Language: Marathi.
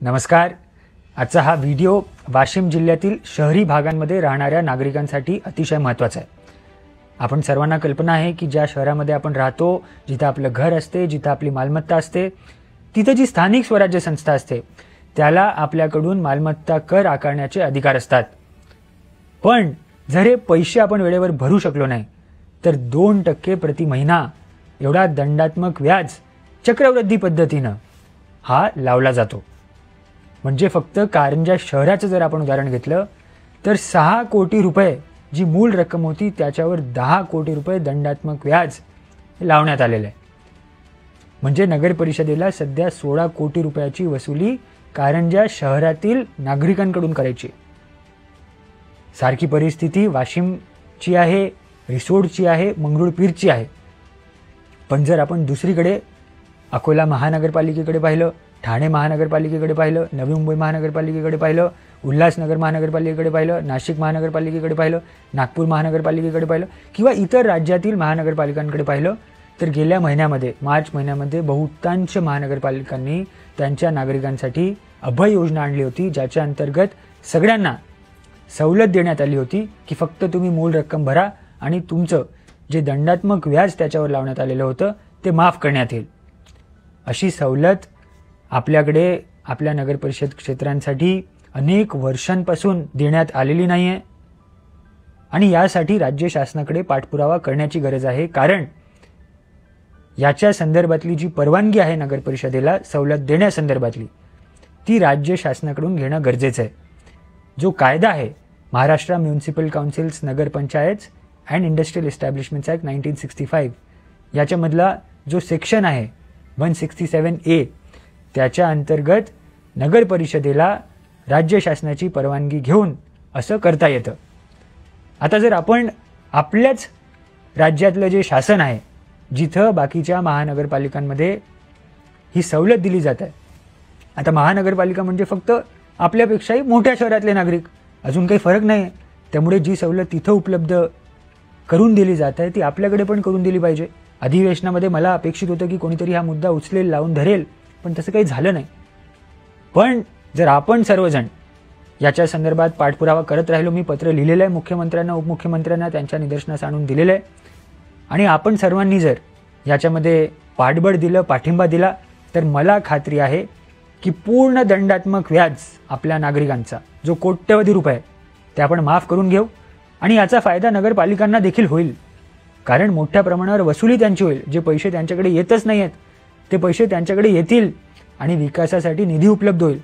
नमस्कार। आजचा हा व्हिडिओ वाशिम जिल्ह्यातील शहरी भागांमध्ये राहणाऱ्या नागरिकांसाठी अतिशय महत्त्वाचा आहे। आपण सर्वांना कल्पना आहे की ज्या शहरामध्ये आपण राहतो, जिथे आपलं घर असते, जिथे आपली मालमत्ता असते, तिथे जी स्थानिक स्वराज्य संस्था असते त्याला आपल्याकडून मालमत्ता कर आकारण्याचे अधिकार असतात। पण जर हे पैसे आपण वेळेवर भरू शकलो नाही तर 2% प्रति महिना एवढा दंडात्मक व्याज चक्रवृद्धी पद्धतीने हा लावला जातो। म्हणजे फक्त कारंजा शहराचं जर आपण उदाहरण घेतलं तर 6 कोटी रुपये जी मूळ रक्कम होती त्याच्यावर 10 कोटी रुपये दंडात्मक व्याज लावण्यात आलेले आहे। म्हणजे नगर परिषदेला सध्या 16 कोटी रुपयाची वसुली कारंजा शहरातील नागरिकांकडून करायची। सारखी परिस्थिती वाशिमची आहे, रिसोडची आहे, मंगरुळपीरची आहे। पण जर आपण दुसरीकडे अकोला महानगरपालिकेकडे पाहिलं, ठाणे महानगरपालिकेकडे पाहिलं, नवी मुंबई महानगरपालिकेकडे पाहिलं, उल्हासनगर महानगरपालिकेकडे पाहिलं, नाशिक महानगरपालिकेकडे पाहिलं, नागपूर महानगरपालिकेकडे पाहिलं किंवा इतर राज्यातील महानगरपालिकांकडे पाहिलं तर गेल्या महिन्यामध्ये मार्च महिन्यामध्ये बहुतांश महानगरपालिकांनी त्यांच्या नागरिकांसाठी अभय योजना आणली होती, ज्याच्या अंतर्गत सगळ्यांना सवलत देण्यात आली होती की फक्त तुम्ही मूळ रक्कम भरा आणि तुमचं जे दंडात्मक व्याज त्याच्यावर लावण्यात आलेलं होतं ते माफ करण्यात येईल। अशी सवलत आपल्याकडे आपल्या नगर परिषद क्षेत्रांसाठी अनेक वर्षांपासून देण्यात आलेली नाही आहे आणि यासाठी राज्य शासनाकडे पाठपुरावा करण्याची गरज आहे। कारण याच्या संदर्भातली जी परवानगी आहे नगर परिषदेला सवलत देण्यासंदर्भातली ती राज्य शासनाकडून घेणं गरजेचं आहे। जो कायदा आहे Maharashtra municipal councils Nagar Panchayat and industrial establishments act 1965 याच्यामधला जो सेक्शन आहे 167A त्याच्या अंतर्गत नगर परिषदेला राज्य शासनाची परवानगी घेऊन असं करता येतं। आता जर आपण आपल्याच राज्यातलं जे शासन आहे जिथं बाकीच्या महानगरपालिकांमध्ये ही सवलत दिली जाते, आता महानगरपालिका म्हणजे फक्त आपल्यापेक्षाही मोठ्या शहरातले नागरिक, अजून काही फरक नाही। त्यामुळे जी सवलत तिथं उपलब्ध करून दिली जात आहे ती आपल्याकडे पण करून दिली पाहिजे। अधिवेशनामध्ये मला अपेक्षित होतं की कोणीतरी हा मुद्दा उचलेल, लावून धरेल, पण तसं काही झालं नाही। पण जर आपण सर्वजण याच्या संदर्भात पाठपुरावा करत राहिलो, मी पत्र लिहिलेलं आहे मुख्यमंत्र्यांना, उपमुख्यमंत्र्यांना, त्यांच्या निदर्शनास आणून दिलेलं आहे आणि आपण सर्वांनी जर याच्यामध्ये पाठबळ दिलं, पाठिंबा दिला तर मला खात्री आहे की पूर्ण दंडात्मक व्याज आपल्या नागरिकांचा जो कोट्यवधी रुपये ते आपण माफ करून घेऊ आणि याचा फायदा नगरपालिकांना देखील होईल। कारण मोठ्या प्रमाणावर वसुली त्यांची होईल। जे पैसे त्यांच्याकडे येतच नाही आहेत ते पैसे त्यांच्याकडे येतील आणि विकासासाठी निधी उपलब्ध होईल।